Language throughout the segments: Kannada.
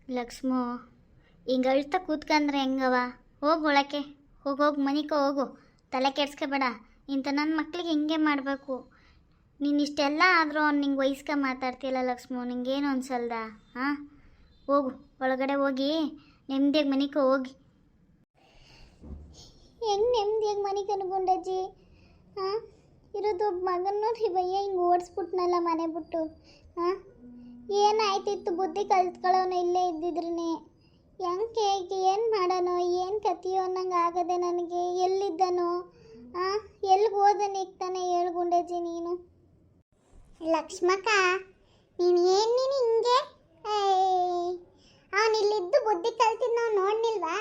ಲಕ್ಷ್ಮೋ, ಹಿಂಗೆ ಅಳ್ತಾ ಕೂತ್ಕಂದ್ರೆ ಹೆಂಗವ? ಹೋಗು ಒಳಕ್ಕೆ, ಹೋಗೋಗಿ ಮನಿಕೋ ಹೋಗು. ತಲೆ ಕೆಡ್ಸ್ಕೊಬೇಡ. ಇಂಥ ನನ್ನ ಮಕ್ಳಿಗೆ ಹಿಂಗೆ ಮಾಡಬೇಕು. ನೀನು ಇಷ್ಟೆಲ್ಲ ಆದರೂ ಅವ್ನು ನಿಂಗೆ ವಯಸ್ಕ ಮಾತಾಡ್ತೀಯಲ್ಲ ಲಕ್ಷ್ಮೋ, ನಿಂಗೇನು ಅನ್ಸಲ್ದ? ಹಾಂ, ಹೋಗು ಒಳಗಡೆ ಹೋಗಿ ನೆಮ್ಮದಿಯಾಗಿ ಮನಿಕೋ ಹೋಗಿ. ಹೆಂಗೆ ನೆಮ್ಮದಿಯಾಗಿ ಮನಿಗೆ ಅನ್ಕೊಂಡಜ್ಜಿ? ಹಾಂ, ಇರೋದು ಒಬ್ಬ ಮಗನ ನೋಡಿ ಭಯ್ಯ ಹಿಂಗೆ ಓಡಿಸ್ಬಿಟ್ನಲ್ಲ ಮನೆ ಬಿಟ್ಟು. ಹಾಂ, ಏನಾಯ್ತಿತ್ತು? ಬುದ್ಧಿ ಕಲ್ತ್ಕೊಳ್ಳೋನು ಇಲ್ಲೇ ಇದ್ದಿದ್ರೇ. ಹೆಂಗೆ ಈಗ ಏನು ಮಾಡೋಣ, ಏನು ಕಥೆಯೋ ಅನ್ನಂಗೆ ಆಗದೆ ನನಗೆ. ಎಲ್ಲಿದ್ದನೋ? ಹಾಂ, ಎಲ್ಲಿಗೆ ಹೋದನು ಈಗ ತಾನೆ? ಹೇಳು ಗುಂಡಜ್ಜಿ ನೀನು. ಲಕ್ಷ್ಮಕ್ಕ, ನೀನು ಹಿಂಗೆ ಅವನು ಇಲ್ಲಿದ್ದು ಬುದ್ಧಿ ಕಲ್ತಿದ್ದು ನಾವು ನೋಡ್ನಿಲ್ವಾ?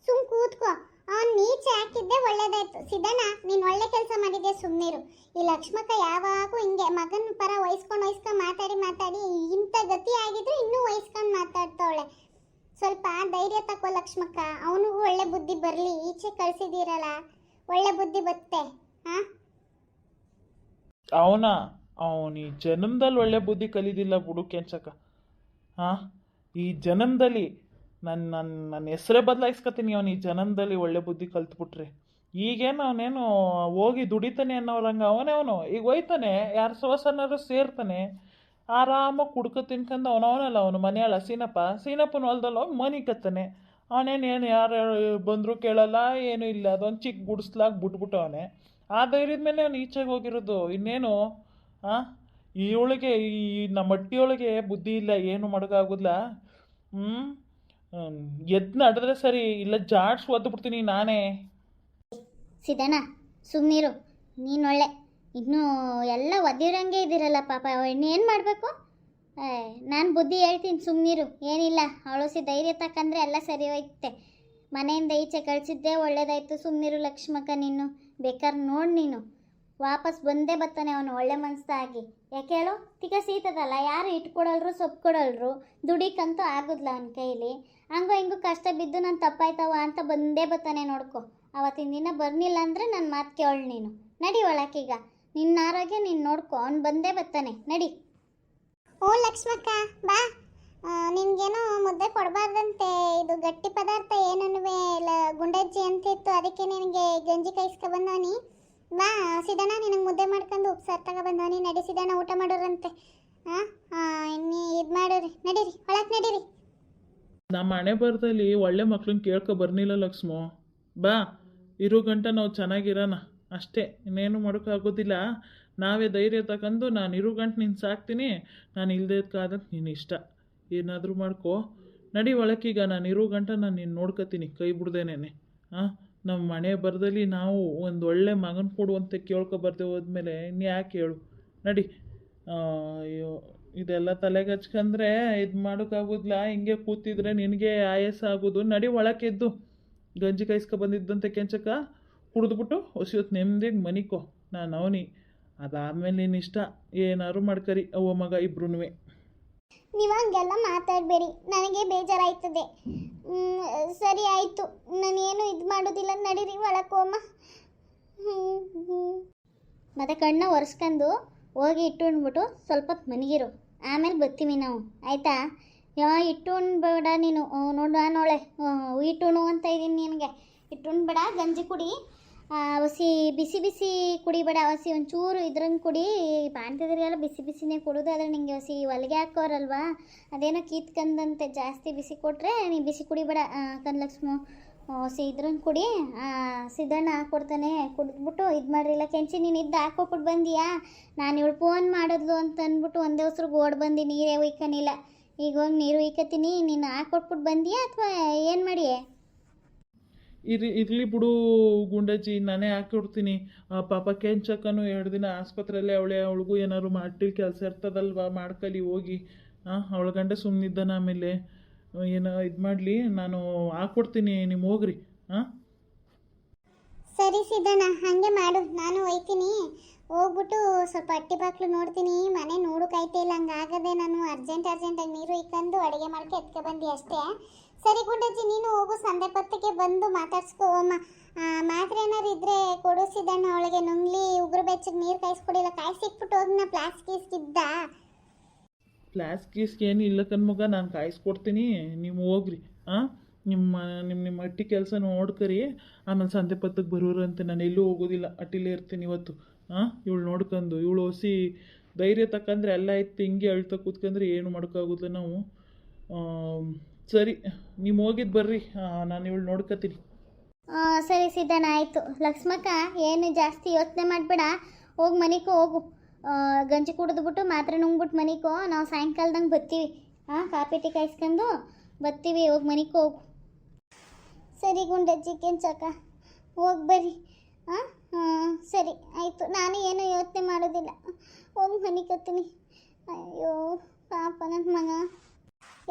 ಸುಮ್ ಕೂತ್ಕೋ. ಅವ್ನು ನೀಚೆ ಹಾಕಿದ್ದೆ ಒಳ್ಳೇದಾಯ್ತು. ಸಿದ್ದಣ್ಣ, ನೀನು ಒಳ್ಳೆ ಕೆಲಸ ಮಾಡಿದ್ದೆ, ಸುಮ್ಮನಿರು. ಈ ಲಕ್ಷ್ಮಕ್ಕ ಯಾವಾಗೂ ಹಿಂಗೆ ಮಗನ ಪರ ವಹಿಸ್ಕೊಂಡು ಮಾತಾಡಿ ಇಂಥ ಗತಿ ಆಗಿದ್ರೆ ಇನ್ನೂ ವಹಿಸ್ಕೊಂಡು ಮಾತಾಡ್ತಾವಳೆ. ಸ್ವಲ್ಪ ಧೈರ್ಯ ತಕೋ ಲಕ್ಷ್ಮಕ್ಕ. ಅವನಿಗೂ ಒಳ್ಳೆ ಬುದ್ಧಿ ಬರಲಿ. ಈಚೆ ಕಳಿಸಿದ್ದೀರಲ್ಲ, ಒಳ್ಳೆ ಬುದ್ಧಿ ಬರುತ್ತೆ. ಹಾಂ, ಅವನು ಈ ಜನ್ಮದಲ್ಲಿ ಒಳ್ಳೆ ಬುದ್ಧಿ ಕಲಿದಿಲ್ಲ ಬಿಡು ಕೆಂಚಕ್ಕ. ಹಾಂ, ಈ ಜನ್ಮದಲ್ಲಿ ನನ್ನ ಹೆಸರೇ ಬದಲಾಯಿಸ್ಕೊತೀನಿ. ಅವನು ಈ ಜನ್ಮದಲ್ಲಿ ಒಳ್ಳೆ ಬುದ್ಧಿ ಕಲ್ತ್ಬಿಟ್ರೆ ಈಗೇನು ಅವನೇನು ಹೋಗಿ ದುಡಿತಾನೆ ಅನ್ನೋರಂಗೆ ಅವನು ಈಗ ಹೋಯ್ತಾನೆ, ಯಾರು ಸವಸನಾರು ಸೇರ್ತಾನೆ, ಆರಾಮಾಗಿ ಕುಡ್ಕೊ ತಿನ್ಕೊಂಡು ಅವನವನಲ್ಲ ಅವನು ಮನೆಯಲ್ಲ ಸೀನಪ್ಪನ ಹೊಲ್ದಲ್ಲಿ ಹೋಗಿ ಮನೆ ಕತ್ತಾನೆ. ಅವನೇನು ಯಾರು ಬಂದರೂ ಕೇಳಲ್ಲ, ಏನೂ ಇಲ್ಲ. ಅದೊಂದು ಚಿಕ್ಕ ಗುಡಿಸ್ಲಾಗಿ ಬಿಟ್ಬಿಟ್ಟು ಅವನೇ ಆ ಧೈರ್ಯದ ಮೇಲೆ ಅವನು ಈಚೆಗೆ ಹೋಗಿರೋದು. ಇನ್ನೇನು ಹಾಂ, ಇವಳಿಗೆ ಈ ನಮ್ಮ ಅಟ್ಟಿಯೊಳಗೆ ಬುದ್ಧಿ ಇಲ್ಲ, ಏನು ಮಾಡೋಕ್ಕಾಗೋದಿಲ್ಲ. ಎದ್ದು ನಡೆದ್ರೆ ಸರಿ, ಇಲ್ಲ ಜಾಡ್ಸ್ ಒದ್ದು ಬಿಡ್ತೀನಿ ನಾನೇ. ಸಿದ್ದಣ್ಣ, ಸುಮ್ಮನಿರು. ನೀನೊಳ್ಳೆ ಇನ್ನೂ ಎಲ್ಲ ಒದ್ದಿರಂಗೆ ಇದ್ದೀರಲ್ಲ ಪಾಪ. ಇನ್ನೇನು ಮಾಡಬೇಕು? ನಾನು ಬುದ್ಧಿ ಹೇಳ್ತೀನಿ, ಸುಮ್ಮನಿರು. ಏನಿಲ್ಲ, ಅವಳೋಸಿ ಧೈರ್ಯ ತಕ್ಕಂದ್ರೆ ಎಲ್ಲ ಸರಿ ಹೋಯ್ತೆ. ಮನೆಯಿಂದ ಈಚೆ ಕಳಿಸಿದ್ದೇ ಒಳ್ಳೇದಾಯ್ತು. ಸುಮ್ಮನಿರು ಲಕ್ಷ್ಮಕ್ಕ. ನೀನು ಬೇಕಾದ್ರೆ ನೋಡಿ, ನೀನು ವಾಪಸ್ ಬಂದೇ ಬರ್ತಾನೆ ಅವನು ಒಳ್ಳೆ ಮನಸ್ಸಾಗಿ. ಯಾಕೆ ಹೇಳು? ತಿಕ್ಕ ಸೀತದಲ್ಲ, ಯಾರು ಇಟ್ಕೊಡಲ್ರು, ಸೊಪ್ಪು ಕೊಡಲ್ರು. ದುಡಿಕಂತೂ ಆಗೋದಿಲ್ಲ ಅವನ ಕೈಲಿ. ಹಂಗೋ ಹಿಂಗೂ ಕಷ್ಟ ಬಿದ್ದು ನಾನು ತಪ್ಪಾಯ್ತವ ಅಂತ ಬಂದೇ ಬರ್ತಾನೆ. ನೋಡ್ಕೊ, ಅವತ್ತಿನ ದಿನ ಬರ್ನಿಲ್ಲ ಅಂದರೆ ನನ್ನ ಮಾತು ಕೇಳು ನೀನು. ನಡಿ ಒಳಕೀಗ. ನಿನ್ನ ಆರೋಗ್ಯ ನೀನು ನೋಡ್ಕೊ. ಅವ್ನು ಬಂದೇ ಬರ್ತಾನೆ, ನಡಿ. ಓ ಲಕ್ಷ್ಮಕ್ಕ, ಬಾ. ನಿನ್ಗೇನೋ ಮುದ್ದೆ ಕೊಡಬಾರ್ದಂತೆ. ಇದು ಗಟ್ಟಿ ಪದಾರ್ಥ ಏನನ್ನುವೆ ಗುಂಡಜ್ಜಿ ಅಂತ ಇತ್ತು, ಅದಕ್ಕೆ ನಿನಗೆ ಗಂಜಿ ಕಾಯಿಸ್ಕೊ ಬಂದವನಿ. ಬಾ ಸಿದ್ದಣ್ಣ, ನಿನಗೆ ಮುದ್ದೆ ಮಾಡ್ಕೊಂಡು ಉಪ್ಸಾರು ತಗೊಬಂದವನಿ. ನಡಿ ಸಿದ್ದಣ್ಣ, ಊಟ ಮಾಡೋರಂತೆ. ನೀ ಇದು ಮಾಡೋರಿ, ನಡೀರಿ ಒಳಕ್ಕೆ ನಡೀರಿ. ನಮ್ಮ ಹಣೆ ಬರದಲ್ಲಿ ಒಳ್ಳೆ ಮಕ್ಳನ್ನ ಕೇಳ್ಕೊ ಬರ್ನಿಲ್ಲ ಲಕ್ಷ್ಮೋ. ಬಾ, ಇರೋ ಗಂಟ ನಾವು ಚೆನ್ನಾಗಿರೋಣ ಅಷ್ಟೇ, ಇನ್ನೇನು ಮಾಡೋಕ್ಕಾಗೋದಿಲ್ಲ. ನಾವೇ ಧೈರ್ಯ ತಗೊಂಡು ನಾನು ಇರೋ ಗಂಟು ನಿನ್ನ ಸಾಕ್ತೀನಿ, ನಾನು ಇಲ್ಲದೆ ಕಾದಂತ ನೀನು ಇಷ್ಟ ಏನಾದರೂ ಮಾಡ್ಕೊ. ನಡಿ ಒಳಕೀಗ. ನಾನು ಇರೋ ಗಂಟ ನಾನು ನಿನ್ನ ನೋಡ್ಕೊತೀನಿ ಕೈ ಬಿಡ್ದೇನೆ. ಹಾಂ, ನಮ್ಮ ಮನೆ ಬರದಲ್ಲಿ ನಾವು ಒಂದು ಒಳ್ಳೆ ಮಗನ ಕೊಡುವಂತೆ ಕೇಳ್ಕೊ ಬರ್ದೆ ಹೋದ್ಮೇಲೆ ಇನ್ಯಾಕೆ ಹೇಳು? ನಡಿ. ಅಯ್ಯೋ, ಇದೆಲ್ಲ ತಲೆಗೆ ಹಚ್ಕೊಂಡ್ರೆ ಇದು ಮಾಡೋಕ್ಕಾಗೋದಿಲ್ಲ. ಹಿಂಗೆ ಕೂತಿದ್ರೆ ನಿನಗೆ ಆಯಾಸ ಆಗೋದು. ನಡಿ ಒಳಕ್ಕೆದ್ದು ಗಂಜಿ ಕಾಯಿಸ್ಕೊ ಬಂದಿದ್ದಂತೆ ಕೆಂಚಕ್ಕ, ಕುಡಿದ್ಬಿಟ್ಟು ಹೊಸಿ ಹೊತ್ತು ನೆಮ್ಮದಿಗೆ ಮನಿಕೋ. ನಾನು ಅವನಿ, ಅದಾದಮೇಲೆ ನೀನು ಇಷ್ಟ ಏನಾದ್ರು ಮಾಡ್ಕರಿ ಅವ್ವ ಮಗ ಇಬ್ರು. ನೀವು ಹಂಗೆಲ್ಲ ಮಾತಾಡಬೇಡಿ, ನನಗೆ ಬೇಜಾರಾಯ್ತದೆ. ಸರಿ ಆಯಿತು, ನಾನೇನು ಇದು ಮಾಡೋದಿಲ್ಲ. ನಡೀರಿ ಒಳಕೋಮ್ಮ. ಮತ್ತು ಕಣ್ಣ ಒರೆಸ್ಕೊಂಡು ಹೋಗಿ ಇಟ್ಟು ಉಣ್ಬಿಟ್ಟು ಸ್ವಲ್ಪ ಹೊತ್ತು ಮನಗಿರು. ಆಮೇಲೆ ಬರ್ತೀವಿ ನಾವು, ಆಯಿತಾ? ಇಟ್ಟು ಉಣ್ಬೇಡ ನೀನು. ನೋಡು, ನಾನೊಳೆ ಇಟ್ಟುಣು ಅಂತ ಇದ್ದೀನಿ ನಿನಗೆ. ಇಟ್ಟುಣ್ಬೇಡ, ಗಂಜಿ ಕುಡಿ. ಹೊಸಿ ಬಿಸಿ ಬಿಸಿ ಕುಡಿಬೇಡ. ಹೊಸಿ ಒಂಚೂರು ಇದ್ರಂಗೆ ಕುಡಿ. ಬಾಣ್ತಿದ್ರಿಗೆಲ್ಲ ಬಿಸಿ ಬಿಸಿನೇ ಕುಡಿದು. ಆದರೆ ನಿಂಗೆ ಹೊಸಿ ಹೊಲಿಗೆ ಹಾಕೋರಲ್ವಾ, ಅದೇನೋ ಕೀತ್ಕಂದಂತೆ. ಜಾಸ್ತಿ ಬಿಸಿ ಕೊಟ್ಟರೆ ನೀ ಬಿಸಿ ಕುಡಿಬೇಡ ಕನ್ಲಕ್ಷ್ಮು. ಹೊಸಿ ಇದ್ರಂಗೆ ಕುಡಿ. ಸಿದ್ದಣ್ಣ ಹಾಕ್ಕೊಡ್ತಾನೆ, ಕುಡಿದ್ಬಿಟ್ಟು ಇದು ಮಾಡಿರಿಲ್ಲ. ಕೆಂಚಿ ನೀನು ಇದ್ದು ಹಾಕ್ಕೊಟ್ಬಿಟ್ಟು ಬಂದೀಯಾ? ನಾನು ಇವಳು ಫೋನ್ ಮಾಡಿದ್ಲು ಅಂತ ಅಂದ್ಬಿಟ್ಟು ಒಂದೇ ಹೊಸ್ರಿಗೆ ಓಡ್ ಬಂದು ನೀರೇ ಉಯ್ಕನಿಲ್ಲ. ಈಗ ಹೋಗಿ ನೀರು ಉಯ್ಕತ್ತೀನಿ. ನೀನು ಹಾಕ್ಕೊಟ್ಬಿಟ್ಟು ಬಂದೀಯಾ ಅಥವಾ ಏನು ಮಾಡಿ? ಇರಲಿ ಬಿಡು ಗುಂಡಜ್ಜಿ, ನಾನೇ ಹಾಕಿಡ್ತೀನಿ. ಪಾಪ ಕೆಂಚಕ್ಕನು 2 ದಿನ ಆಸ್ಪತ್ರೆಯಲ್ಲೇ ಅವಳಿಗೂ ಏನಾದ್ರು ಮಾಡಿ ಕೆಲಸ ಇರ್ತದಲ್ವ, ಮಾಡ್ಕಲಿ ಹೋಗಿ. ಅವಳ ಗಂಟೆ ಸುಮ್ಮನಿದ್ದಾನ. ಆಮೇಲೆ ಏನೋ ಇದು ಮಾಡಲಿ, ನಾನು ಹಾಕ್ಕೊಡ್ತೀನಿ, ನೀವು ಹೋಗ್ರಿ. ಸರಿ ಸಿದ್ದಣ್ಣ, ಹಾಗೆ ಮಾಡು. ನಾನು ಒಯ್ತೀನಿ. ಹೋಗ್ಬಿಟ್ಟು ಸ್ವಲ್ಪ ಅಟ್ಟಿ ಬಾಕ್ಲು ನೋಡ್ತೀನಿ. ಮನೆ ನೋಡೋಕೈತೆ ಇಲ್ಲ, ಹಂಗಾಗದೆ ನಾನು ಅರ್ಜೆಂಟಾಗಿ ನೀರು ಇಕ್ಕಂಡು ಅಡುಗೆ ಮಾಡ್ಕೆ ಎತ್ಕೊ ಬಂದು ಅಷ್ಟೇ. ಸರಿ ಗುಂಡಜ್ಜಿ, ನೀನು ಹೋಗು. ಸಂದೆ ಪತ್ತಿಗೆ ಬಂದು ಮಾತಾಡ್ಸ್ಕೋ. ಮಾತ್ರೆ ಏನಾರು ಇದ್ರೆ ಕೊಡು ಸಿದ್ದಣ್ಣ. ಅವಳಿಗೆ ನುಂಗ್ಲಿ, ಉಗುರು ಬೆಚ್ಚಗೆ ನೀರು ಕಾಯಿಸ್ಕೊಡಿಲ್ಲ. ಕಾಯಿಸಿಕ್ಬಿಟ್ಟು ಹೋಗಿ ನಾ ಪ್ಲಾಸ್ಟಿಕ್ ಇದ್ದ. ಫ್ಲಾಸ್ಕ್ ಗೀಸ್ಕ್ ಏನು ಇಲ್ಲ ಕಣ್ಮಗ, ನಾನು ಕಾಯಿಸ್ಕೊಡ್ತೀನಿ, ನೀವು ಹೋಗ್ರಿ. ಹಾಂ, ನಿಮ್ಮ ಅಟ್ಟಿ ಕೆಲಸ ನೋಡ್ಕರಿ, ಆಮೇಲೆ ಸಂತೆ ಪತ್ತಕ್ಕೆ ಬರೋರಂತೆ. ನಾನು ಎಲ್ಲೂ ಹೋಗೋದಿಲ್ಲ, ಅಟ್ಟಿಲೇ ಇರ್ತೀನಿ ಇವತ್ತು. ಹಾಂ, ಇವಳು ನೋಡ್ಕೊಂಡು, ಇವಳು ಹೊಸಿ ಧೈರ್ಯ ತಕ್ಕಂದ್ರೆ ಎಲ್ಲ ಇತ್ತು. ಹಿಂಗೆ ಅಳ್ತಾ ಕೂತ್ಕೊಂಡ್ರೆ ಏನು ಮಾಡೋಕ್ಕಾಗೋದಿಲ್ಲ ನಾವು. ಸರಿ, ನೀವು ಹೋಗಿದ್ದು ಬರ್ರಿ, ನಾನು ಇವಳು ನೋಡ್ಕೊತೀನಿ. ಸರಿ ಸಿದ್ದಣ್ಣ, ಆಯಿತು. ಲಕ್ಷ್ಮಕ್ಕ ಏನು ಜಾಸ್ತಿ ಯೋಚನೆ ಮಾಡಬೇಡ, ಹೋಗಿ ಮನೆಗೆ ಹೋಗು. ಗಂಜಿ ಕುಡಿದ್ಬಿಟ್ಟು ಮಾತ್ರೆ ನುಂಗ್ಬಿಟ್ಟು ಮನೆಗೆ ನಾವು ಸಾಯಂಕಾಲದಂಗೆ ಬರ್ತೀವಿ. ಕಾಪಿ ಟೀ ಕಾಯಿಸ್ಕೊಂಡು ಬರ್ತೀವಿ, ಹೋಗಿ ಮನೆಗೆ ಹೋಗು. ಸರಿ ಗುಂಡಜ್ಜಿ ಕೆಂಚಕ್ಕ, ಹೋಗಿ ಬರ್ರಿ. ಸರಿ ಆಯಿತು, ನಾನು ಏನು ಯೋಚನೆ ಮಾಡೋದಿಲ್ಲ, ಹೋಗಿ ಮನಿಕತ್ತೀನಿ. ಅಯ್ಯೋ ಪಾಪ ನನ್ನ ಮಗ,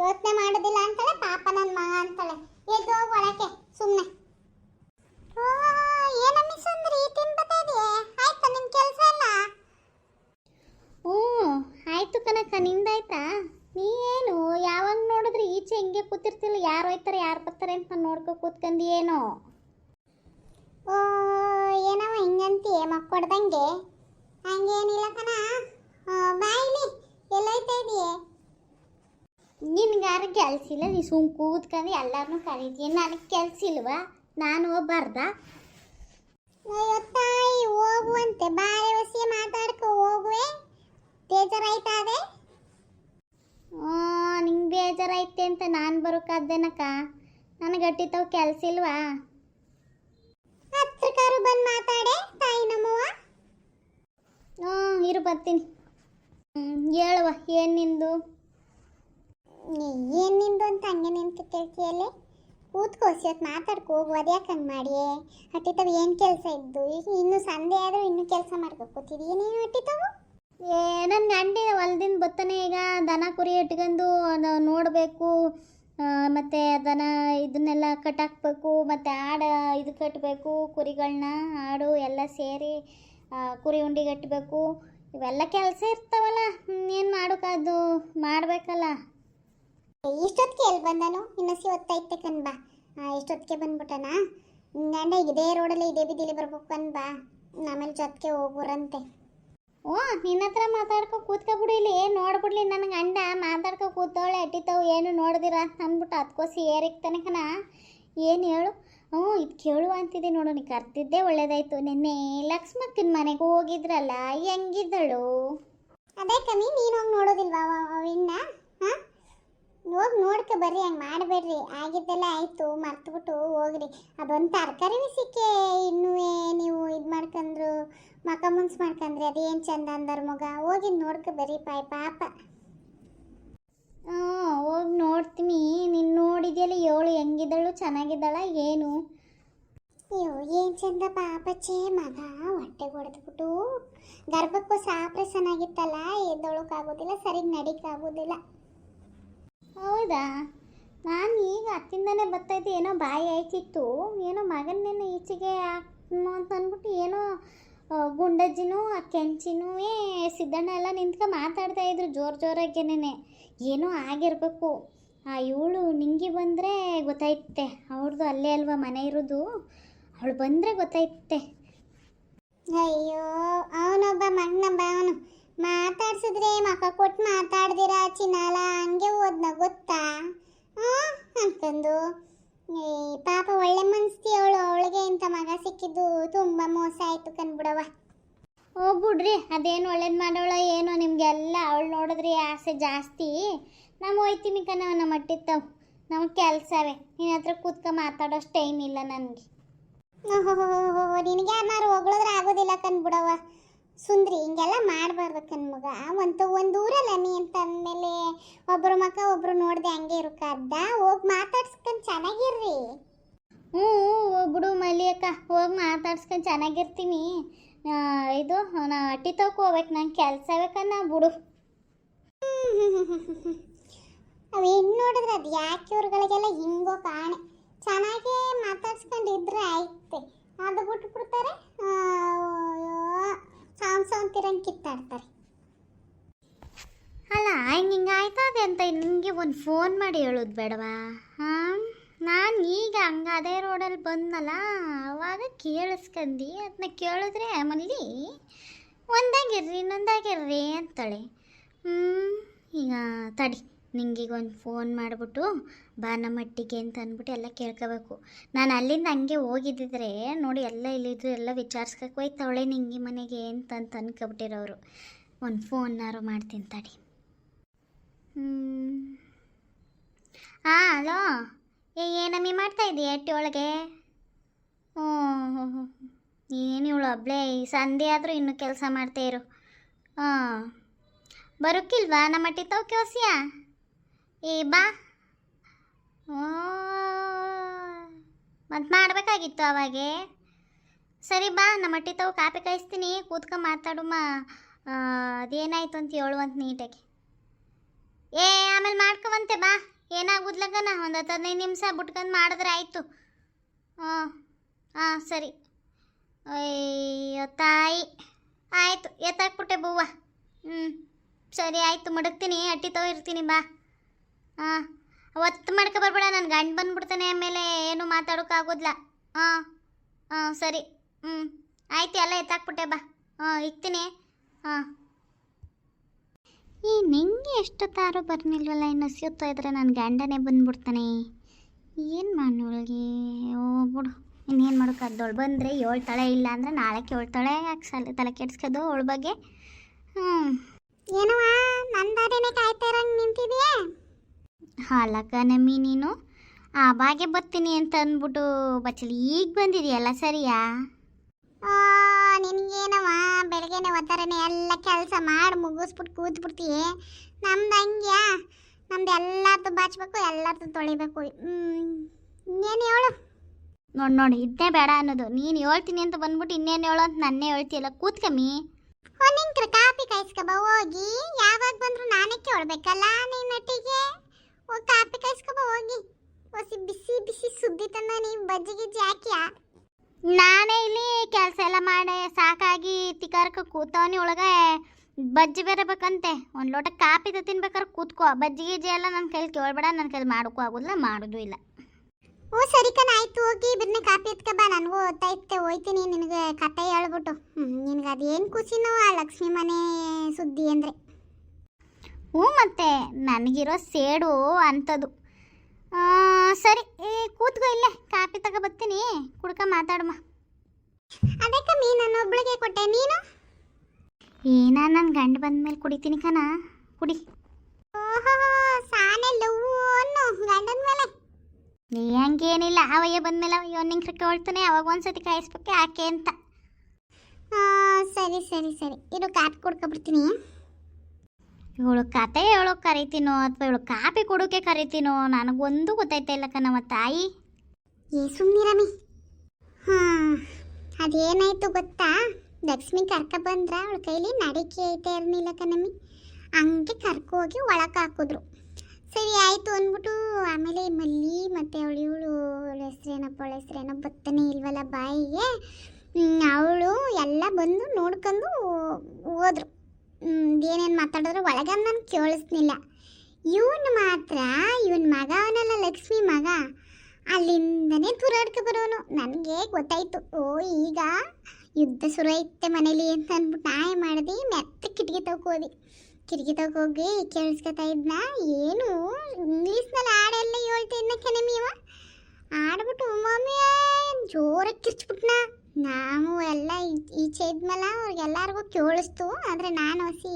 ಯೋಚನೆ ಮಾಡೋದಿಲ್ಲ ಅಂತಾಳೆ, ಪಾಪ ನನ್ನ ಮಗ ಅಂತಾಳೆ. ಎದ್ದು ಹೋಗಿ ಒಳಕ್ಕೆ ಸುಮ್ಮನೆ. ಏನಮ್ಮಿ ಸುಂದ್ರಿ, ತಿನ್ಬತ್ತಾ ಇದೆಯೇ? ಆಯ್ತಾ ನಿನ್ನ ಕೆಲಸ ಎಲ್ಲ? ಹ್ಞೂ ಆಯಿತು ಕನಕ, ನಿಂದಾಯ್ತಾ? ನೀ ಏನು ಯಾವಾಗ ನೋಡಿದ್ರೆ ಈಚೆ ಹಿಂಗೆ ಕೂತಿರ್ತಿಲ್ಲ, ಯಾರು ಹೋಯ್ತಾರೆ ಯಾರು ಬರ್ತಾರೆ ಅಂತ ನಾನು ನೋಡ್ಕೊ ಕೂತ್ಕೊಂಡು ಏನೋ. ಓ ಏನವ ಹಿಂಗಂತೀಯ ಮಕ್ಕೊಡ್ದಂಗೆ? ಹಂಗೇನಿಲ್ಲ ಕಣ. ಬಾಯಿಲಿ ಎಲ್ಲೋಯ್ತಾ ಇದೆಯೇ? ನಿನ್ಗಾರು ಕೆಲಸ ಇಲ್ಲ, ನೀ ಸುಮ್ ಕೂತ್ಕೊಂಡು ಎಲ್ಲರನ್ನೂ ಕರೀತೀಯ, ನನಗೆ ಕೆಲಸ ಇಲ್ವಾ? ನಾನು ಹೋಗ್ಬಾರ್ದ? ಅಯ್ಯೋ ತಾಯಿ, ಹೋಗುವಂತೆ ಬಾರೆ ಹೊಸಿ ಮಾತಾಡ್ಕೊ ಹೋಗುವೆ. ಬೇಜಾರಾಯ್ತಾ ಅದೇ? ನಿಂಗೆ ಬೇಜಾರೈತೆ ಅಂತ ನಾನು ಬರೋಕ್ಕಾದ್ದೇನಕ್ಕ? ನನಗೆ ಅಟ್ಟಿತಾವ್ ಕೆಲಸ ಇಲ್ವಾ? ಹತ್ರಕಾರು ಬಂದು ಮಾತಾಡೆ ತಾಯಿ ನಮ್ಮವ್ವ. ಇರು ಬರ್ತೀನಿ. ಹೇಳುವ, ಏನು ನಿಂದು? ಏನ್ ನಿಂದು ಅಂತ ಹಂಗೆ ನಿಂತು ಕೇಳ್ತೀಯಲ್ಲೇ? ಕೂತ್ಕೋ, ಇವತ್ತು ಮಾತಾಡ್ಕೊ ಹೋಗು. ಅದ್ಯಾಕೆ ಹಂಗೆ ಮಾಡಿಯೇ? ಹಟ್ಟಿತಾವ ಏನು ಕೆಲಸ ಇದ್ದು? ಇನ್ನು ಸಂಡೆ ಆದರೂ ಇನ್ನೂ ಕೆಲಸ ಮಾಡ್ಕೊ ಕೂತಿದೀಯ ನೀನು. ಹಟ್ಟಿತಾವು ನನ್ನ ಗಂಡಿ ಹೊಲ್ದಿಂದ ಬತ್ತಾನೆ ಈಗ. ದನ ಕುರಿ ಇಟ್ಕೊಂಡು ನೋಡಬೇಕು, ಮತ್ತು ದನ ಇದನ್ನೆಲ್ಲ ಕಟ್ಟಾಕ್ಬೇಕು, ಮತ್ತು ಆಡು ಇದು ಕಟ್ಟಬೇಕು, ಕುರಿಗಳನ್ನ ಆಡು ಎಲ್ಲ ಸೇರಿ ಕುರಿ ಉಂಡಿ ಕಟ್ಟಬೇಕು. ಇವೆಲ್ಲ ಕೆಲಸ ಇರ್ತಾವಲ್ಲ, ಏನು ಮಾಡೋಕ್ಕಾದು ಮಾಡಬೇಕಲ್ಲ. ಇಷ್ಟೊತ್ತಿಗೆ ಎಲ್ಲಿ ಬಂದನು? ಇನ್ನೊಸಿ ಹೊತ್ತೈತೆ ಕಣ್ಬಾ. ಇಷ್ಟೊತ್ತಿಗೆ ಬಂದ್ಬಿಟ್ಟನಾ? ಗಂಡ ಇದೇ ರೋಡಲ್ಲಿ ಇದೇ ಬಿದ್ದಿಲಿ ಬರ್ಬೇಕು ಕಣ್ಬಾ, ಆಮೇಲೆ ಜೊತೆಗೆ ಹೋಗೋರಂತೆ. ನಿನ್ನ ಹತ್ರ ಮಾತಾಡ್ಕೊ ಕೂತ್ಕೊಬಿಡು, ಇಲ್ಲಿ ನೋಡ್ಬಿಡ್ಲಿ ನನ್ನ ಗಂಡ ಮಾತಾಡ್ಕೊ ಕೂತವಳೆ. ಅಟ್ಟಿತಾವು ಏನು ನೋಡಿದಿರ ಅಂತ ಅಂದ್ಬಿಟ್ಟು ಅದಕ್ಕೋಸಿ ಏರಿಕ್ತಾನೆ ಕಣ. ಏನು ಹೇಳು? ಇದು ಕೇಳುವ ಅಂತಿದೆ ನೋಡು, ನೀ ಕರ್ತಿದ್ದೆ ಒಳ್ಳೇದಾಯ್ತು. ನಿನ್ನೆ ಲಕ್ಷ್ಮಕ್ಕನ ಮನೆಗೆ ಹೋಗಿದ್ರಲ್ಲ, ಹೆಂಗಿದ್ದಳು? ಅದೇ ಕಮ್ಮಿ, ನೀನು ಹೋಗಿ ನೋಡೋದಿಲ್ವಾ ಇನ್ನ? ಹಾಂ, ಹೋಗಿ ನೋಡ್ಕೊ ಬರ್ರಿ, ಹಂಗೆ ಮಾಡಬೇಡ್ರಿ. ಆಗಿದ್ದೆಲ್ಲ ಆಯಿತು, ಮರ್ತುಬಿಟ್ಟು ಹೋಗ್ರಿ. ಅದೊಂದು ತರಕಾರಿ ಸಿಕ್ಕೆ ಇನ್ನೂ ನೀವು ಇದು ಮಾಡ್ಕೊಂಡ್ರು, ಮಕ ಮುನ್ಸು ಮಾಡ್ಕೊಂಡ್ರಿ, ಅದೇನು ಚಂದ ಅಂದರ್ ಮಗ. ಹೋಗಿ ನೋಡ್ಕೊ ಬರ್ರಿ ಪಾಪ. ಹೋಗಿ ನೋಡ್ತೀನಿ. ನೀನು ನೋಡಿದ್ಯಲ್ಲ, ಏಳು ಹೆಂಗಿದ್ದಳು, ಚೆನ್ನಾಗಿದ್ದಾಳ ಏನು? ಅಯ್ಯೋ ಏನು ಚಂದ ಪಾಪಚ್ಚೆ ಮಗ. ಹೊಟ್ಟೆಗೆ ಹೊಡೆದ್ಬಿಟ್ಟು ಗರ್ಭಕ್ಕೋಸ ಆಪ್ರೇಷನ್ ಆಗಿತ್ತಲ್ಲ, ಎದ್ದೊಳಕ್ಕಾಗೋದಿಲ್ಲ, ಸರಿಗೆ ನಡಿಕಾಗೋದಿಲ್ಲ. ಹೌದಾ? ನಾನು ಈಗ ಹತ್ತಿಂದನೇ ಬರ್ತಾಯಿದ್ದೆ, ಏನೋ ಬಾಯಿ ಆಯ್ತಿತ್ತು, ಏನೋ ಮಗನ್ನೇನೋ ಈಚೆಗೆ ಅಂತ ಅಂದ್ಬಿಟ್ಟು ಏನೋ ಗುಂಡಜ್ಜಿನೂ ಆ ಕೆಂಚಿನೂ ಸಿದ್ದಣ್ಣ ಎಲ್ಲ ನಿಂತ್ಕೊಂಡು ಮಾತಾಡ್ತಾಯಿದ್ರು ಜೋರಾಗೇನೆ. ಏನೋ ಆಗಿರಬೇಕು. ಇವಳು ನಿಂಗೆ ಬಂದರೆ ಗೊತ್ತಾಯ್ತೆ, ಅವ್ರದ್ದು ಅಲ್ಲೇ ಅಲ್ವಾ ಮನೆ ಇರೋದು, ಅವಳು ಬಂದರೆ ಗೊತ್ತಾಯ್ತೆ. ಅಯ್ಯೋ ಅವನೊಬ್ಬ ಮಗನೊಬ್ಬ, ಅವನು ಮಾತಾಡ್ಸಿದ್ರೆ ಮಕ್ಕ ಕೊಟ್ಟು ಮಾತಾಡ್ದಿರ ಚಿನ್ನಾಲ ಹಂಗೆ ಹೋದ್ನ ಗೊತ್ತಾ? ಅನ್ಕೊಂಡು ಪಾಪ ಒಳ್ಳೆ ಮನ್ಸ್ತಿ ಅವಳಿಗೆ ಇಂಥ ಮಗ ಸಿಕ್ಕಿದ್ದು ತುಂಬ ಮೋಸ ಆಯ್ತು ಕಣ್ಬಿಡವ. ಬಿಡ್ರಿ, ಅದೇನು ಒಳ್ಳೇದು ಮಾಡೋಳ ಏನೋ, ನಿಮಗೆಲ್ಲ ಅವಳು ನೋಡಿದ್ರಿ ಆಸೆ ಜಾಸ್ತಿ. ನಾವು ಹೋಯ್ತೀವಿ ನಮ್ಮ ಮಟ್ಟಿತ್ತವು, ನಮಗೆ ಕೆಲಸವೇ. ನಿನ್ನ ಹತ್ರ ಕೂತ್ಕೊ ಮಾತಾಡೋಷ್ಟು ಟೈಮ್ ಇಲ್ಲ ನನಗೆ. ನಿನಗೆ ಯಾರು ಹೊಗಳಿದ್ರೆ ಆಗೋದಿಲ್ಲ ಕಣ್ಬಿಡವ. ಸುಂದ್ರಿ ಹಿಂಗೆಲ್ಲ ಮಾಡಬಾರ್ದು ಕಣ್ಮಗ. ಒಂದು ಊರಲ್ಲ ನೀ ಅಂತ ಅಂದಮೇಲೆ ಒಬ್ಬರು ಮಕ್ಕ ಒಬ್ಬರು ನೋಡ್ದೆ ಹಂಗೆ ಇರೋಕ್ಕಾದ್ದ? ಹೋಗಿ ಮಾತಾಡ್ಸ್ಕೊಂಡು ಚೆನ್ನಾಗಿರ್ರಿ. ಬಿಡು ಮಲ್ಲಿಯಕ್ಕ, ಹೋಗಿ ಮಾತಾಡ್ಸ್ಕೊಂಡು ಚೆನ್ನಾಗಿರ್ತೀನಿ. ಇದು ನಾ ಅಟ್ಟಿ ತಗೋ ಹೋಗ್ಬೇಕು, ನಂಗೆ ಕೆಲಸವೇ ಕಣ್ಣ, ಬಿಡು. ಅವು ಹೆಣ್ಣು ನೋಡಿದ್ರೆ ಅದು ಯಾಕೆ ಇವ್ರುಗಳಿಗೆಲ್ಲ ಹಿಂಗೋ ಕಾಣೆ. ಚೆನ್ನಾಗೇ ಮಾತಾಡ್ಸ್ಕೊಂಡಿದ್ರೆ ಆಯ್ತೆ, ಅದು ಬಿಟ್ಬಿಡ್ತಾರೆ, ಸಾಂತಿರಂಗೆ ಕಿತ್ತಾಡ್ತಾರೆ. ಅಲ್ಲ ಹಿಂಗೆ ಆಯ್ತದೆ ಅಂತ ನಿಮಗೆ ಒಂದು ಫೋನ್ ಮಾಡಿ ಹೇಳೋದು ಬೇಡವಾ? ನಾನು ಈಗ ಹಂಗೆ ಅದೇ ರೋಡಲ್ಲಿ ಬಂದನಲ್ಲ, ಅವಾಗ ಕೇಳಿಸ್ಕಂಡು ಅದನ್ನ ಕೇಳಿದ್ರೆ ಮಲ್ಲಿ ಒಂದಾಗಿರ್ರಿ ಇನ್ನೊಂದಾಗಿರ್ರಿ ಅಂತಾಳೆ. ಈಗ ತಡಿ, ನಿಂಗೀಗ ಒಂದು ಫೋನ್ ಮಾಡಿಬಿಟ್ಟು ಬಾ ನಮ್ಮ ಮಟ್ಟಿಗೆ ಅಂತ ಅಂದ್ಬಿಟ್ಟು ಎಲ್ಲ ಕೇಳ್ಕೋಬೇಕು. ನಾನು ಅಲ್ಲಿಂದ ಹಂಗೆ ಹೋಗಿದ್ದಿದ್ರೆ ನೋಡಿ ಎಲ್ಲ ಇಲ್ಲಿದ್ರು ಎಲ್ಲ ವಿಚಾರಿಸ್ಕಕ್ಕೆ ಹೋಯ್ತವಳೆ ನಿಂಗೆ ಮನೆಗೆ ಅಂತ ಅನ್ಕೊಬಿಟ್ಟಿರೋರು. ಒಂದು ಫೋನ್ನಾರು ಮಾಡ್ತೀನಿ ತಡಿ. ಹಾಂ ಹಲೋ, ಏನಮ್ಮಿ ಮಾಡ್ತಾ ಇದೀಯ ಅಟ್ಟಿ ಒಳಗೆ? ಹ್ಞೂ ಏನು ಇವಳು ಒಬ್ಳೆ ಸಂಧೆ ಆದರೂ ಇನ್ನೂ ಕೆಲಸ ಮಾಡ್ತಾ ಇರು. ಹಾಂ ಬರೋಕ್ಕಿಲ್ವಾ ನಮ್ಮ ಅಟ್ಟಿ ತಾವು ಕೆಲ್ಸಿಯ? ಏ ಬಾ. ಮತ್ತು ಮಾಡಬೇಕಾಗಿತ್ತು ಅವಾಗೆ. ಸರಿ ಬಾ, ನಮ್ಮ ಅಟ್ಟಿ ತಾವು ಕಾಪಿ ಕಾಯಿಸ್ತೀನಿ, ಕೂತ್ಕೊಂಡು ಮಾತಾಡುಮ್ಮ. ಅದೇನಾಯ್ತು ಅಂತ ಹೇಳುವಂತ ನೀಟಾಗಿ. ಏ ಆಮೇಲೆ ಮಾಡ್ಕೊವಂತೆ ಬಾ, ಏನಾಗುದ್ಲಗನ ಒಂದು 10-15 ನಿಮಿಷ ಬಿಟ್ಕೊಂಡು ಮಾಡಿದ್ರೆ ಆಯಿತು. ಹಾಂ ಸರಿ. ಅಯ್ಯೋ ತಾಯಿ, ಆಯಿತು ಎತ್ತಾಕ್ಬಿಟ್ಟೆ ಬೂವ. ಸರಿ ಆಯಿತು, ಮಡಗ್ತೀನಿ, ಅಟ್ಟಿ ತಗೋ ಇರ್ತೀನಿ ಬಾ. ಹಾಂ ಒತ್ತು ಮಾಡ್ಕೊ ಬರ್ಬೇಡ, ನನ್ನ ಗಂಡು ಬಂದ್ಬಿಡ್ತಾನೆ, ಆಮೇಲೆ ಏನು ಮಾತಾಡೋಕ್ಕಾಗೋದಿಲ್ಲ. ಹಾಂ ಸರಿ. ಆಯ್ತು, ಎಲ್ಲ ಎತ್ತಾಕ್ಬಿಟ್ಟೆ ಬಾ. ಇಕ್ತೀನಿ. ಹಾಂ ಈ ನಿಂಗೆ ಎಷ್ಟೊತ್ತಾರು ಬರ್ನಿಲ್ವಲ್ಲ, ಇನ್ನು ಸಿಗುತ್ತಾ ಇದ್ರೆ ನನ್ನ ಗಂಡನೇ ಬಂದ್ಬಿಡ್ತಾನೆ. ಏನು ಮಾಡೋಳಿಗೆ? ಬಿಡು, ಇನ್ನೇನು ಮಾಡೋಕ್ಕಾಗ್ದವಳು ಬಂದರೆ ಹೇಳ್ತಾಳೆ, ಇಲ್ಲ ಅಂದರೆ ನಾಳೆ ಕೇಳ್ತಾಳೆ. ಯಾಕೆ ತಲೆ ಕೆಡ್ಸ್ಕೋದು ಅವಳ ಬಗ್ಗೆ? ಏನವ ನಂದಾರೇನೆ ಕಾಯ್ತಾ ಇರಂಗೆ ನಿಂತಿದೆಯಾ? ಹಾಲಕ್ಕ ನಮ್ಮಿ, ನೀನು ಆ ಬಾಗೆ ಬರ್ತೀನಿ ಅಂತ ಅಂದ್ಬಿಟ್ಟು ಬಚ್ಚಲಿ ಈಗ ಬಂದಿದೆಯಲ್ಲ, ಸರಿಯಾ? ನಿನಗೇನವ ಬೆಳಗ್ಗೆನೆ ಒತ್ತಾರನೆ ಎಲ್ಲ ಕೆಲಸ ಮಾಡಿ ಮುಗಿಸ್ಬಿಟ್ಟು ಕೂತ್ಬಿಡ್ತೀಯ. ನಮ್ದು ಹಂಗ್ಯಾ? ನಮ್ದು ಎಲ್ಲರದ್ದು ಬಾಚ್ಬೇಕು, ಎಲ್ಲರದ್ದು ತೊಳಿಬೇಕು. ಇನ್ನೇನು ಹೇಳು? ನೋಡಿ ಇದನ್ನೇ ಬೇಡ ಅನ್ನೋದು. ನೀನು ಹೇಳ್ತೀನಿ ಅಂತ ಬಂದ್ಬಿಟ್ಟು ಇನ್ನೇನು ಹೇಳೋ ಅಂತ ನನ್ನೇ ಹೇಳ್ತೀಯಲ್ಲ, ಕೂತ್ಕಮ್ಮಿ. ನಿಂಕ್ರ ಕಾಪಿ ಕಾಯಿಸ್ಕೊಬ ಹೋಗಿ. ಯಾವಾಗ ಬಂದ್ರು ನಾನೇ ಕೇಳಬೇಕಲ್ಲ ನಿನ್ನೊಟ್ಟಿಗೆ. ಹೋಗಿ ಕಾಪಿ ಕಾಯಿಸ್ಕೊಬ ಹೋಗಿ. ಹೊಸಿ ಬಿಸಿ ಬಿಸಿ ಸುದ್ದಿ ತಂದ ನೀವು ಬಜ್ಜಿ ಗಿಜ್ಜಿ ಹಾಕಿಯಾ? ನಾನೇ ಇಲ್ಲಿ ಕೆಲಸ ಎಲ್ಲ ಮಾಡಿ ಸಾಕಾಗಿ ತಿಕಾರಕ್ಕೆ ಕೂತವನಿ. ಒಳಗೆ ಬಜ್ಜಿ ಬೇರೆ ಬೇಕಂತೆ, ಒಂದು ಲೋಟ ಕಾಪಿ ತಿನ್ಬೇಕಾದ್ರೆ ಕೂತ್ಕೋ. ಬಜ್ಜಿ ಗಿಜ್ಜಿ ಎಲ್ಲ ನನ್ನ ಕೈಲಿ ಕೇಳಬೇಡ, ನನ್ನ ಕೈಲಿ ಮಾಡೋಕ್ಕೂ ಆಗೋದಿಲ್ಲ, ಮಾಡೋದು ಇಲ್ಲ. ಓ ಸರಿ ಕಣ, ಆಯ್ತು ಹೋಗಿ ಬಿರ್ನೆ ಕಾಪಿ ಎತ್ಕೊಬ. ನನಗೂ ಓದ್ತೈತೆ, ಹೋಯ್ತೀನಿ ನಿನಗೆ ಕತೆ ಹೇಳ್ಬಿಟ್ಟು. ನಿನಗೆ ಅದೇನು ಖುಷಿನೋ ಆ ಲಕ್ಷ್ಮಿ ಮನೆ ಸುದ್ದಿ ಅಂದರೆ. ಮತ್ತೆ ನನಗಿರೋ ಸೇಡು ಅಂಥದ್ದು. ಸರಿ, ಕೂತ್ಕೋ, ಇಲ್ಲೇ ಕಾಪಿ ತಗೊಬರ್ತೀನಿ, ಕುಡ್ಕ ಮಾತಾಡಮ್ಮ. ಅದಕ್ಕೆ ನನ್ನೊಬ್ಳಿಗೆ ಕೊಟ್ಟೆ, ನೀನು? ನಾನು ನನ್ನ ಗಂಡು ಬಂದ್ಮೇಲೆ ಕುಡಿತೀನಿ ಕಣ, ಕುಡಿ. ಓಹೋ, ಸಾನೆ ಲವ್ ಅನ್ನೋ ಗಂಡನ ಮೇಲೆ. ಹಂಗೇನಿಲ್ಲ, ಅವಯ್ಯ ಬಂದ್ಮೇಲೆ ನಿಂಗೆ ಕೇಳ್ತಾನೆ, ಅವಾಗ ಒಂದ್ಸತಿ ಕಾಯಿಸ್ಬೇಕು ಯಾಕೆ ಅಂತ. ಸರಿ ಸರಿ ಸರಿ, ಇರು ಕಾಪಿ ಕುಡ್ಕೊಬಿಡ್ತೀನಿ. ಇವಳು ಕತೆ ಹೇಳೋಕೆ ಕರಿತೀನೋ ಅಥವಾ ಇವಳು ಕಾಪಿ ಕೊಡೋಕೆ ಕರಿತೀನೋ ನನಗೊಂದು ಗೊತ್ತಾಯ್ತಾ ಇಲ್ಲ ಕಣವ ತಾಯಿ. ಸುಮ್ಮನಿರಮಿ. ಅದೇನಾಯ್ತು ಗೊತ್ತಾ? ಲಕ್ಷ್ಮಿ ಕರ್ಕ ಬಂದ್ರ ಅವಳ ಕೈಲಿ ನಡಿಕೆ ಐತೆ ಇರಲಿಲ್ಲ ಕಣಮ್ಮಿ. ಹಂಗೆ ಕರ್ಕೋಗಿ ಒಳಗೆ ಹಾಕಿದ್ರು. ಸರಿ ಆಯಿತು ಅಂದ್ಬಿಟ್ಟು ಆಮೇಲೆ ಮಲ್ಲಿ ಮತ್ತು ಇವಳು ಅವಳ ಹೆಸ್ರೇನೋ ಬತ್ತನೇ ಇಲ್ವಲ್ಲ ಬಾಯಿಗೆ. ಅವಳು ಎಲ್ಲ ಬಂದು ನೋಡ್ಕೊಂಡು ಹೋದ್ರು. ಏನೇನು ಮಾತಾಡಿದ್ರು ಒಳಗೆ ನಾನು ಕೇಳಿಸ್ನಿಲ್ಲ. ಇವನು ಮಾತ್ರ, ಇವನ ಮಗ ಅವನಲ್ಲ ಲಕ್ಷ್ಮಿ ಮಗ, ಅಲ್ಲಿಂದನೇ ತೂರಾಡ್ಕೊ ಬರೋನು. ನನಗೆ ಗೊತ್ತಾಯ್ತು, ಓ ಈಗ ಯುದ್ಧ ಶುರು ಐತೆ ಮನೇಲಿ ಅಂತ ಅಂದ್ಬಿಟ್ಟು ನಾಯ ಮಾಡಿದೆ. ಮೆತ್ತ ಕಿಟಕಿ ತಗೋದಿ, ಕಿಟಕಿ ತಗೋಗಿ ಕೇಳಿಸ್ಕೊತಾ ಇದ್ನ. ಏನು ಇಂಗ್ಲೀಷ್ನಲ್ಲಿ ಹಾಡೆಲ್ಲ ಹೇಳ್ತಾ ಇದ್ನ ಕೆನಮಿವ. ಆಡ್ಬಿಟ್ಟು ಮಮ್ಮಿ ಜೋರಾಗಿ ಕಿರ್ಚ್ಬಿಟ್ನ. ನಾವು ಎಲ್ಲ ಈಚೆ ಇದ್ಮೇಲೆ ಅವ್ರಿಗೆಲ್ಲರಿಗೂ ಕೇಳಿಸ್ತು, ಆದರೆ ನಾನು ಹಸಿ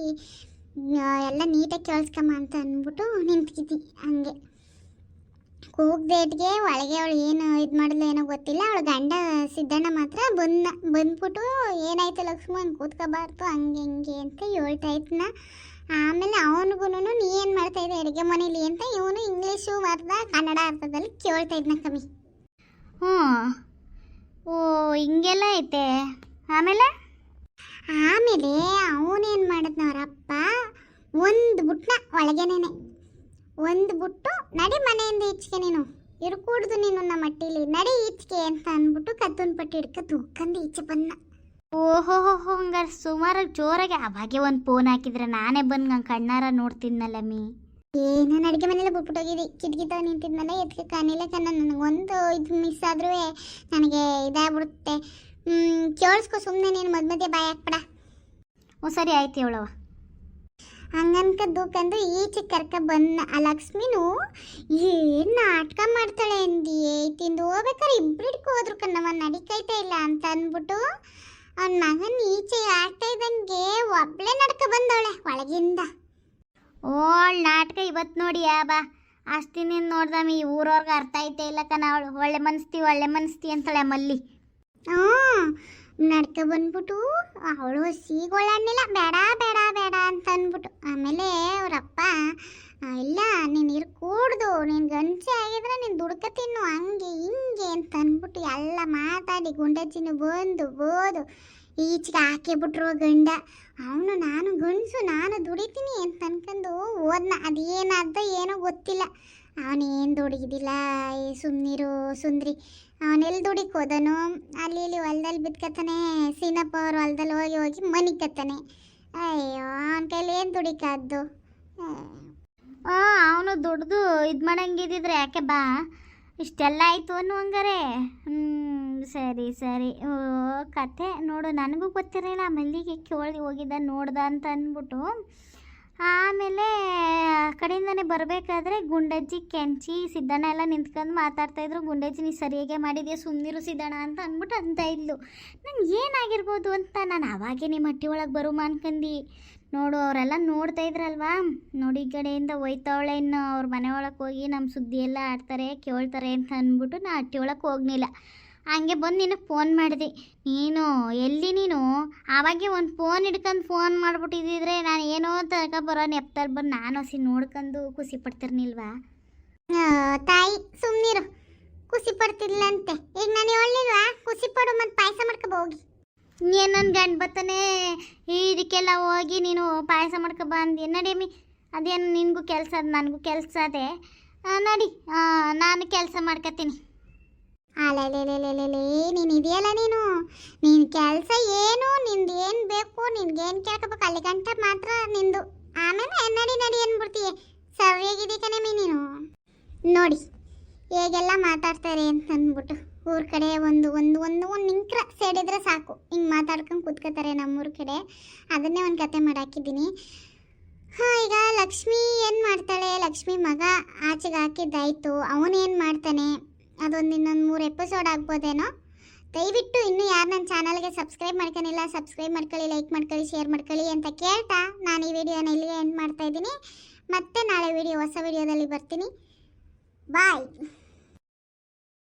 ಎಲ್ಲ ನೀಟಾಗಿ ಕೇಳಿಸ್ಕಮ್ಮ ಅಂತ ಅಂದ್ಬಿಟ್ಟು ನಿಂತ್ಕಿದ್ದಿ. ಹಂಗೆ ಕೂಗ್ದೇಟ್ಗೆ ಒಳಗೆ ಅವಳು ಏನು ಇದು ಮಾಡಿದ್ಲು ಏನೋ ಗೊತ್ತಿಲ್ಲ. ಅವಳು ಗಂಡ ಸಿದ್ದಣ್ಣ ಮಾತ್ರ ಬಂದ್ಬಿಟ್ಟು ಏನಾಯ್ತು ಲಕ್ಷ್ಮಿ ಹಂಗೆ ಕೂತ್ಕೋಬಾರ್ದು ಹಂಗೆ ಹಿಂಗೆ ಅಂತ ಹೇಳ್ತಾ ಇದ್ನ. ಆಮೇಲೆ ಅವನಿಗೂ ನೀ ಏನು ಮಾಡ್ತಾ ಇದ್ದೆ ಅಡುಗೆ ಮನೇಲಿ ಅಂತ ಇವನು ಇಂಗ್ಲೀಷು ಅರ್ಧ ಕನ್ನಡ ಅರ್ಥದಲ್ಲಿ ಕೇಳ್ತಾ ಇದ್ನ ಕಮ್ಮಿ. ಓ ಹಿಂಗೆಲ್ಲ ಐತೆ. ಆಮೇಲೆ ಅವನೇನು ಮಾಡಿದ್ನ ಅವರಪ್ಪ, ಒಂದು ಬುಟ್ನ ಒಳಗೇನೇನೆ ಒಂದು ಬುಟ್ಟು ನಡಿ ಮನೆಯಿಂದ ಈಚೆಗೆ ನೀನು ಇರ್ಕೂಡ್ದು, ನೀನು ನಮ್ಮ ಮಟ್ಟಿಲಿ ನಡಿ ಈಚೆಗೆ ಅಂತ ಅಂದ್ಬಿಟ್ಟು ಕತ್ತೂನ್ ಪಟ್ಟಿ ಹಿಡ್ಕ ತುಕ್ಕಂದು ಈಚೆ ಬಂದ. ಓಹೋ ಹಂಗಾರೆ ಸುಮಾರು ಜೋರಾಗಿ ಅವಾಗೆ ಒಂದು ಫೋನ್ ಹಾಕಿದ್ರೆ ನಾನೇ ಬಂದು ನಂಗೆ ಕಣ್ಣಾರ ನೋಡ್ತಿದ್ನಲ್ಲ ಮೀ. ನಾನು ಅಡುಗೆ ಮನೆಯಲ್ಲ ಬಿಟ್ಬಿಟ್ಟೋಗಿದ್ದಿ. ಕಿಟಕಿ ತಗ ನಿಂತಿದ್ನಲ್ಲ ಎತ್ಕೆ ಕಾಣಿಲ್ಲ ಕಣ್ಣ. ನನಗೊಂದು ಇದು ಮಿಸ್ ಆದ್ರೂ ನನಗೆ ಇದಾಗ್ಬಿಡುತ್ತೆ. ಕೇಳಿಸ್ಕೊ ಸುಮ್ಮನೆ, ನೀನು ಮಧ್ಯ ಬಾಯಿ ಹಾಕ್ಬೇಡ. ಸರಿ ಆಯ್ತು ಹೇಳವ. ಹಂಗನ್ಕ ದೂಕಂದು ಈಚೆ ಕರ್ಕ ಬಂದ ಆ ಲಕ್ಷ್ಮಿನು ಏನ್ ನಾಟಕ ಮಾಡ್ತಾಳೆ ಅಂದಿಯೇ ತಿಂದು ಹೋಗ್ಬೇಕಾರೆ ಇಬ್ರು ಹೋದ್ರು ಕಣ್ಣವ ನಡಿಕೈತೆ ಇಲ್ಲ ಅಂತ ಅಂದ್ಬಿಟ್ಟು ಅವನ ಮಗನ್ ಈಚೆ ಆಡ್ತಾ ಇದ್ದಂಗೆ ಒಬ್ಳೆ ನಡ್ಕ ಬಂದವಳೆ ಒಳಗಿಂದ. ಓಳ್ ನಾಟಕ ಇವತ್ತು ನೋಡಿ ಬಾ ಅಷ್ಟಿನ ನೋಡ್ದಮ್ಮಿ ಈ ಊರವ್ರಿಗೆ ಅರ್ಥ ಐತೆ ಇಲ್ಲ ಕಣ ಅವಳು ಒಳ್ಳೆ ಮನಸ್ತಿ ಅಂತಾಳೆ ಮಲ್ಲಿ. ಹ್ಞೂ ನಡ್ಕ ಬಂದ್ಬಿಟ್ಟು ಅವಳು ಸೀಗೊಳ್ಳಣ್ಣಿಲ್ಲ ಬೇಡ ಬೇಡ ಬೇಡ ಅಂತ ಅಂದ್ಬಿಟ್ಟು ಆಮೇಲೆ ಅವರಪ್ಪ ಇಲ್ಲ ನೀನು ಕೂಡ್ದು ನೀನು ಗಂಜಿ ಆಗಿದ್ರೆ ನೀನು ದುಡ್ಕ ತಿನ್ನು ಹಂಗೆ ಹಿಂಗೆ ಅಂತ ಅಂದ್ಬಿಟ್ಟು ಎಲ್ಲ ಮಾತಾಡಿ ಗುಂಡಜ್ಜಿನ ಬೋದು ಈಚೆಗೆ ಹಾಕಿಬಿಟ್ರು ಗಂಡ. ಅವನು ನಾನು ಗಂಡಸು ನಾನು ದುಡಿತೀನಿ ಅಂತ ಅನ್ಕೊಂಡು ಓದ್ನ ಅದೇನಾದ ಏನೋ ಗೊತ್ತಿಲ್ಲ. ಅವನೇನು ದುಡಿದಿಲ್ಲ ಸುಮ್ಮನಿರು ಸುಂದ್ರಿ ಅವನೆಲ್ಲಿ ದುಡಿಕ್ ಹೋದನು ಅಲ್ಲಿ ಇಲ್ಲಿ ಹೊಲ್ದಲ್ಲಿ ಬಿತ್ಕತ್ತಾನೆ ಸೀನಪ್ಪ ಅವ್ರ ಹೊಲ್ದಲ್ಲಿ ಹೋಗಿ ಮನಿಕತ್ತಾನೆ. ಅಯ್ಯೋ ಅವನ ಕೈಲಿ ಏನು ದುಡಿಕಾದ್ದು. ಅವನು ದುಡ್ದು ಇದು ಮಾಡಂಗಿದ್ದಿದ್ರೆ ಯಾಕೆ ಬಾ ಇಷ್ಟೆಲ್ಲ ಆಯಿತು ಅನ್ನು ಹಂಗಾರೆ. ಸರಿ ಓ ಕತೆ ನೋಡು ನನಗೂ ಗೊತ್ತಿರಲಿಲ್ಲ ಮಲ್ಲಿಗೆ ಕೇಳಿ ಹೋಗಿದ್ದ ನೋಡ್ದ ಅಂತ ಅಂದ್ಬಿಟ್ಟು. ಆಮೇಲೆ ಆ ಕಡೆಯಿಂದನೇ ಬರಬೇಕಾದ್ರೆ ಗುಂಡಜ್ಜಿ ಕೆಂಚಿ ಸಿದ್ದಣ್ಣ ಎಲ್ಲ ನಿಂತ್ಕೊಂಡು ಮಾತಾಡ್ತಾಯಿದ್ರು. ಗುಂಡಜ್ಜಿ ನೀ ಸರಿಯಾಗೆ ಮಾಡಿದ್ಯಾ ಸುಮ್ಮನಿರು ಸಿದ್ದಣ್ಣ ಅಂತ ಅಂದ್ಬಿಟ್ಟು ಅಂತ ಇದ್ಲು. ನಂಗೆ ಏನಾಗಿರ್ಬೋದು ಅಂತ ನಾನು ಅವಾಗೇ ನಿಮ್ಮ ಹಟ್ಟಿ ಒಳಗೆ ಬರುಮ ಅನ್ಕಂಡು ನೋಡು ಅವರೆಲ್ಲ ನೋಡ್ತಾ ಇದ್ರಲ್ವಾ. ನೋಡಿ ಈ ಕಡೆಯಿಂದ ಹೋಯ್ತವಳೆ ಇನ್ನು ಅವ್ರ ಮನೆ ಒಳಗೆ ಹೋಗಿ ನಮ್ಮ ಸುದ್ದಿ ಎಲ್ಲ ಆಡ್ತಾರೆ ಕೇಳ್ತಾರೆ ಅಂತ ಅಂದ್ಬಿಟ್ಟು ನಾ ಹಟ್ಟಿ ಒಳಗೆ ಹೋಗ್ಲಿಲ್ಲ. ಹಂಗೆ ಬಂದು ನಿನಗೆ ಫೋನ್ ಮಾಡಿದೆ. ನೀನು ಎಲ್ಲಿ ನೀನು ಆವಾಗೆ ಒಂದು ಫೋನ್ ಹಿಡ್ಕೊಂಡು ಫೋನ್ ಮಾಡಿಬಿಟ್ಟಿದ್ದಿದ್ರೆ ನಾನು ಏನೋ ತಗೊಬರೋ ನೆಪ್ತಲ್ಲಿ ಬಂದು ನಾನು ಹಸಿ ನೋಡ್ಕೊಂಡು ಖುಷಿ ಪಡ್ತಿರ್ನಿಲ್ವಾ. ತಾಯಿ ಸುಮ್ಮನಿರು ಖುಷಿ ಪಡ್ತಿರ್ಲಂತೆ. ಈಗ ನಾನು ಹೇಳಿಲ್ವಾ ಖುಷಿ ಪಡು ಮತ್ತು ಪಾಯಸ ಮಾಡ್ಕೊ ಹೋಗಿ. ಏನು ನನ್ನ ಗಂಡು ಬತ್ತಾನೆ ಇದಕ್ಕೆಲ್ಲ ಹೋಗಿ ನೀನು ಪಾಯಸ ಮಾಡ್ಕೊ ಬಂದು ನಡಿಯಮ್ಮಿ. ಅದೇನು ನಿನಗೂ ಕೆಲಸ ಅದು ನನಗೂ ಕೆಲಸ ಅದೇ ನಡಿ ನಾನು ಕೆಲಸ ಮಾಡ್ಕೊತೀನಿ. ಅಲೆಲೆಲೆಲೆಲೆ ನೀನು ಇದೆಯಲ್ಲ ನೀನು ಕೆಲಸ ಏನು ನಿಂದು ಏನು ಬೇಕು ನಿನ್ಗೇನು ಕೇಳ್ಕೋಬೇಕು ಅಲ್ಲಿ ಗಂಟ ಮಾತ್ರ ನಿಂದು. ಆಮೇಲೆ ನಡಿ ಅಂದ್ಬಿಡ್ತೀಯ ಸರಿಯಾಗಿದೆ ಕಣಮ್ಮಿ ನೀನು. ನೋಡಿ ಹೇಗೆಲ್ಲ ಮಾತಾಡ್ತಾರೆ ಅಂತ ಅಂದ್ಬಿಟ್ಟು ಊರ ಕಡೆ ಒಂದು ನಿಂಕ್ರ ಸೇಡಿದ್ರೆ ಸಾಕು ಹಿಂಗೆ ಮಾತಾಡ್ಕೊಂಡು ಕೂತ್ಕೋತಾರೆ ನಮ್ಮೂರ ಕಡೆ. ಅದನ್ನೇ ಒಂದು ಕತೆ ಮಾಡಾಕಿದ್ದೀನಿ. ಈಗ ಲಕ್ಷ್ಮಿ ಏನು ಮಾಡ್ತಾಳೆ, ಲಕ್ಷ್ಮಿ ಮಗ ಆಚೆಗೆ ಹಾಕಿದ್ದಾಯ್ತು, ಅವನೇನು ಮಾಡ್ತಾನೆ ಅದೊಂದು ಇನ್ನೊಂದು 3 ಎಪಿಸೋಡ್ ಆಗ್ಬೋದೇನೋ. ದಯವಿಟ್ಟು ಇನ್ನೂ ಯಾರು ನನ್ನ ಚಾನಲ್ಗೆ ಸಬ್ಸ್ಕ್ರೈಬ್ ಮಾಡ್ಕೊಂಡಿಲ್ಲ ಸಬ್ಸ್ಕ್ರೈಬ್ ಮಾಡ್ಕೊಳ್ಳಿ, ಲೈಕ್ ಮಾಡ್ಕೊಳ್ಳಿ, ಶೇರ್ ಮಾಡ್ಕೊಳ್ಳಿ ಅಂತ ಕೇಳ್ತಾ ನಾನು ಈ ವಿಡಿಯೋನ ಇಲ್ಲಿಗೆ ಎಂಡ್ ಮಾಡ್ತಾಯಿದ್ದೀನಿ. ಮತ್ತೆ ನಾಳೆ ಹೊಸ ವಿಡಿಯೋದಲ್ಲಿ ಬರ್ತೀನಿ. ಬಾಯ್.